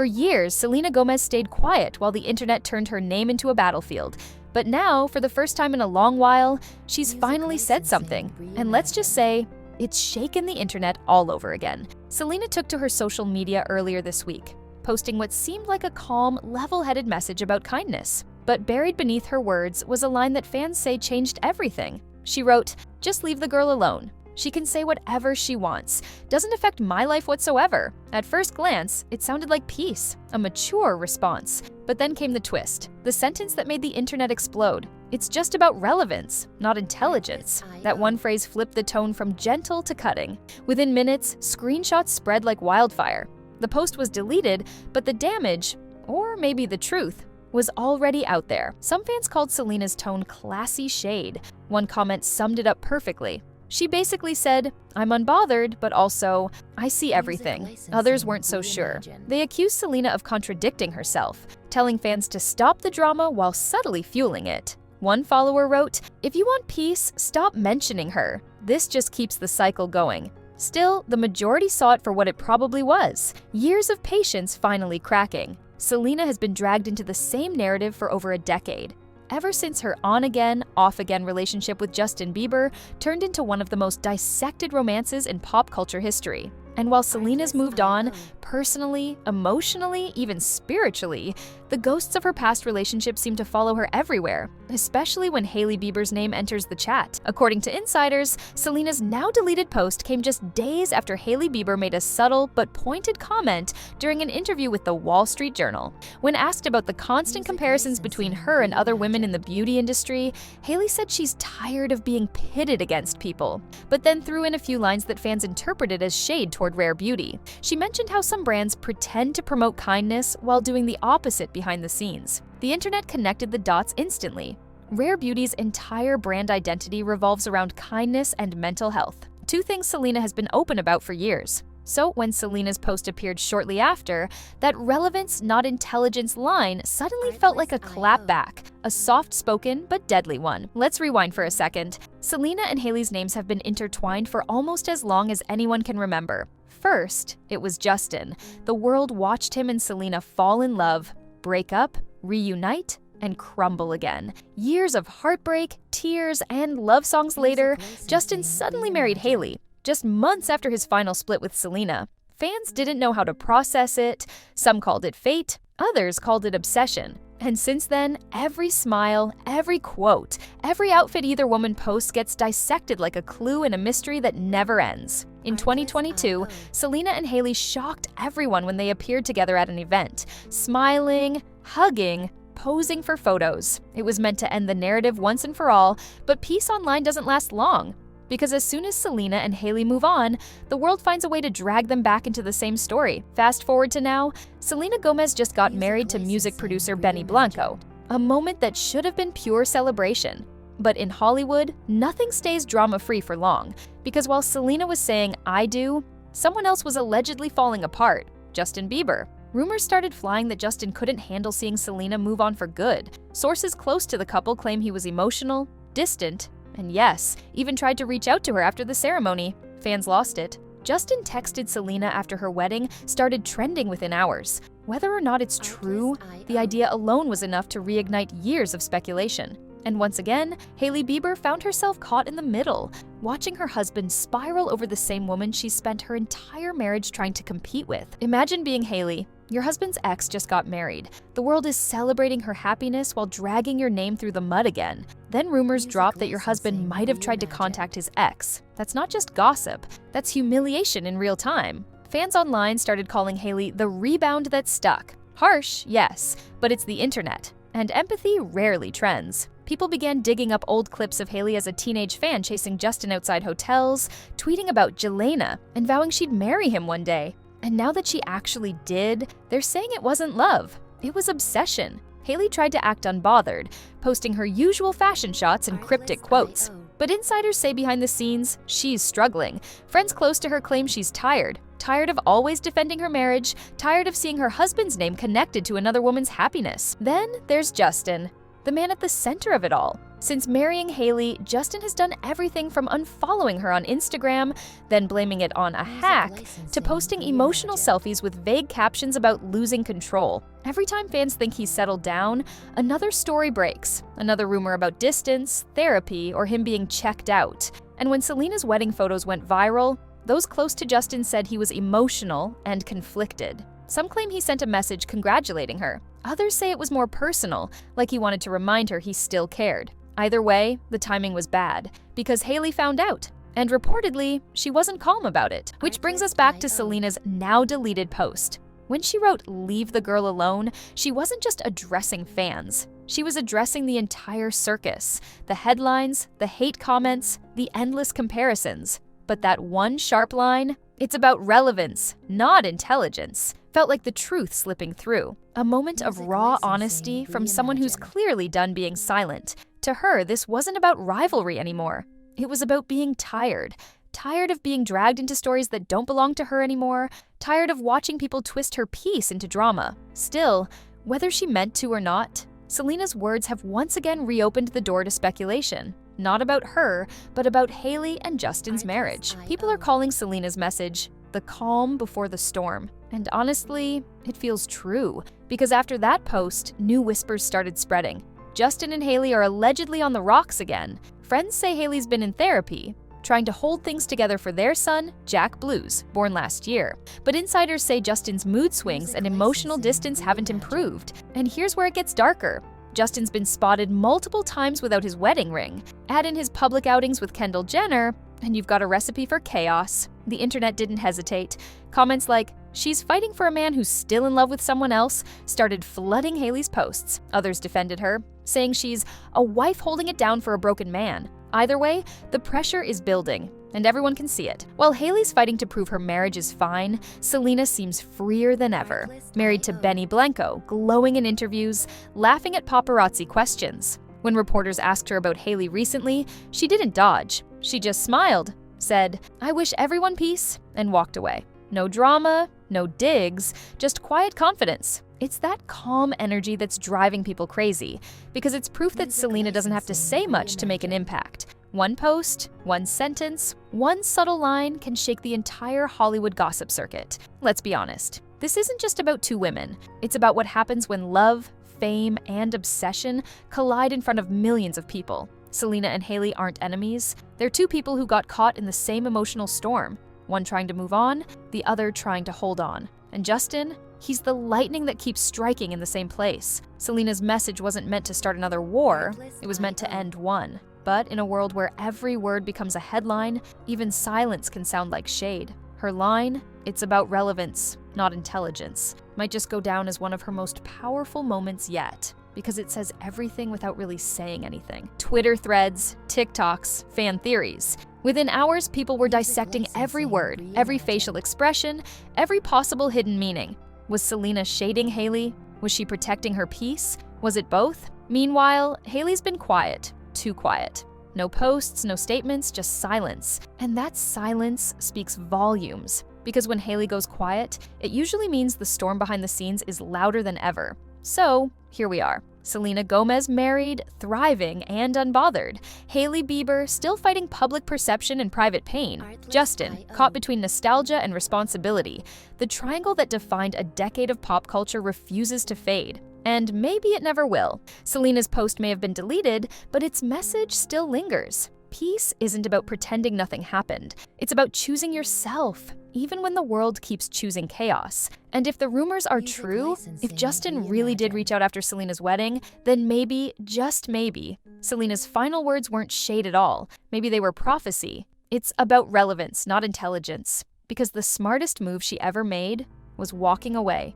For years, Selena Gomez stayed quiet while the internet turned her name into a battlefield. But now, for the first time in a long while, she's finally said something. And let's just say, it's shaken the internet all over again. Selena took to her social media earlier this week, posting what seemed like a calm, level-headed message about kindness. But buried beneath her words was a line that fans say changed everything. She wrote, "Just leave the girl alone. She can say whatever she wants. Doesn't affect my life whatsoever." At first glance, it sounded like peace, a mature response. But then came the twist, the sentence that made the internet explode. "It's just about relevance, not intelligence." That one phrase flipped the tone from gentle to cutting. Within minutes, screenshots spread like wildfire. The post was deleted, but the damage, or maybe the truth, was already out there. Some fans called Selena's tone classy shade. One comment summed it up perfectly. She basically said, "I'm unbothered, but also, I see everything." Others weren't so sure. They accused Selena of contradicting herself, telling fans to stop the drama while subtly fueling it. One follower wrote, "If you want peace, stop mentioning her. This just keeps the cycle going." Still, the majority saw it for what it probably was. Years of patience finally cracking. Selena has been dragged into the same narrative for over a decade. Ever since her on-again, off-again relationship with Justin Bieber turned into one of the most dissected romances in pop culture history. And while Selena's moved on, personally, emotionally, even spiritually, the ghosts of her past relationships seem to follow her everywhere, especially when Hailey Bieber's name enters the chat. According to insiders, Selena's now deleted post came just days after Hailey Bieber made a subtle but pointed comment during an interview with the Wall Street Journal. When asked about the constant comparisons between her and other women in the beauty industry, Hailey said she's tired of being pitted against people, but then threw in a few lines that fans interpreted as shade toward rare beauty. She mentioned how some brands pretend to promote kindness while doing the opposite behind the scenes. The internet connected the dots instantly. Rare Beauty's entire brand identity revolves around kindness and mental health, two things Selena has been open about for years. So when Selena's post appeared shortly after, that relevance, not intelligence line suddenly felt like a clapback, a soft-spoken but deadly one. Let's rewind for a second. Selena and Hailey's names have been intertwined for almost as long as anyone can remember. First, it was Justin. The world watched him and Selena fall in love, break up, reunite, and crumble again. Years of heartbreak, tears, and love songs later, Justin suddenly married Hailey, just months after his final split with Selena. Fans didn't know how to process it. Some called it fate, others called it obsession. And since then, every smile, every quote, every outfit either woman posts gets dissected like a clue in a mystery that never ends. In 2022, Selena and Hailey shocked everyone when they appeared together at an event, smiling, hugging, posing for photos. It was meant to end the narrative once and for all, but peace online doesn't last long. Because as soon as Selena and Hailey move on, the world finds a way to drag them back into the same story. Fast forward to now, Selena Gomez just got married to music producer Benny Blanco, a moment that should have been pure celebration. But in Hollywood, nothing stays drama-free for long, because while Selena was saying "I do," someone else was allegedly falling apart, Justin Bieber. Rumors started flying that Justin couldn't handle seeing Selena move on for good. Sources close to the couple claim he was emotional, distant, and yes, even tried to reach out to her after the ceremony. Fans lost it. Justin texted Selena after her wedding started trending within hours. Whether or not it's true, the idea alone was enough to reignite years of speculation. And once again, Hailey Bieber found herself caught in the middle, watching her husband spiral over the same woman she spent her entire marriage trying to compete with. Imagine being Hailey. Your husband's ex just got married. The world is celebrating her happiness while dragging your name through the mud again. Then rumors drop that your husband might have tried to contact his ex. That's not just gossip, that's humiliation in real time. Fans online started calling Hailey the rebound that stuck. Harsh, yes, but it's the internet, and empathy rarely trends. People began digging up old clips of Hailey as a teenage fan chasing Justin outside hotels, tweeting about Selena, and vowing she'd marry him one day. And now that she actually did, they're saying it wasn't love, it was obsession. Hailey tried to act unbothered, posting her usual fashion shots and cryptic quotes. But insiders say behind the scenes, she's struggling. Friends close to her claim she's tired of always defending her marriage, tired of seeing her husband's name connected to another woman's happiness. Then there's Justin, the man at the center of it all. Since marrying Hailey, Justin has done everything from unfollowing her on Instagram, then blaming it on a hack, to posting emotional selfies with vague captions about losing control. Every time fans think he's settled down, another story breaks. Another rumor about distance, therapy, or him being checked out. And when Selena's wedding photos went viral, those close to Justin said he was emotional and conflicted. Some claim he sent a message congratulating her. Others say it was more personal, like he wanted to remind her he still cared. Either way, the timing was bad, because Hailey found out. And reportedly, she wasn't calm about it. Which brings us back to Selena's now-deleted post. When she wrote, "Leave the girl alone," she wasn't just addressing fans. She was addressing the entire circus. The headlines, the hate comments, the endless comparisons. But that one sharp line, "It's about relevance, not intelligence," felt like the truth slipping through. A moment of raw honesty from someone who's clearly done being silent. To her, this wasn't about rivalry anymore. It was about being tired. Tired of being dragged into stories that don't belong to her anymore. Tired of watching people twist her peace into drama. Still, whether she meant to or not, Selena's words have once again reopened the door to speculation. Not about her, but about Hailey and Justin's marriage. People are calling Selena's message the calm before the storm. And honestly, it feels true. Because after that post, new whispers started spreading. Justin and Hailey are allegedly on the rocks again. Friends say Hailey's been in therapy, trying to hold things together for their son, Jack Blues, born last year. But insiders say Justin's mood swings and emotional distance haven't improved. And here's where it gets darker. Justin's been spotted multiple times without his wedding ring. Add in his public outings with Kendall Jenner, and you've got a recipe for chaos. The internet didn't hesitate. Comments like, "She's fighting for a man who's still in love with someone else," started flooding Hailey's posts. Others defended her, saying she's a wife holding it down for a broken man. Either way, the pressure is building, and everyone can see it. While Hailey's fighting to prove her marriage is fine, Selena seems freer than ever. Married to Benny Blanco, glowing in interviews, laughing at paparazzi questions. When reporters asked her about Hailey recently, she didn't dodge. She just smiled, said, "I wish everyone peace," and walked away. No drama, no digs, just quiet confidence. It's that calm energy that's driving people crazy, because it's proof that Selena doesn't have to say much to make an impact. One post, one sentence, one subtle line can shake the entire Hollywood gossip circuit. Let's be honest, this isn't just about two women. It's about what happens when love, fame, and obsession collide in front of millions of people. Selena and Hailey aren't enemies. They're two people who got caught in the same emotional storm. One trying to move on, the other trying to hold on. And Justin? He's the lightning that keeps striking in the same place. Selena's message wasn't meant to start another war, it was meant to end one. But in a world where every word becomes a headline, even silence can sound like shade. Her line, "It's about relevance, not intelligence," might just go down as one of her most powerful moments yet, because it says everything without really saying anything. Twitter threads, TikToks, fan theories. Within hours, people were dissecting every word, every facial expression, every possible hidden meaning. Was Selena shading Hailey? Was she protecting her peace? Was it both? Meanwhile, Hailey's been quiet, too quiet. No posts, no statements, just silence. And that silence speaks volumes. Because when Hailey goes quiet, it usually means the storm behind the scenes is louder than ever. So, here we are. Selena Gomez married, thriving, and unbothered. Hailey Bieber still fighting public perception and private pain. Justin, caught between nostalgia and responsibility. The triangle that defined a decade of pop culture refuses to fade. And maybe it never will. Selena's post may have been deleted, but its message still lingers. Peace isn't about pretending nothing happened. It's about choosing yourself, even when the world keeps choosing chaos. And if the rumors are true, if Justin really did reach out after Selena's wedding, then maybe, just maybe, Selena's final words weren't shade at all. Maybe they were prophecy. It's about relevance, not intelligence. Because the smartest move she ever made was walking away.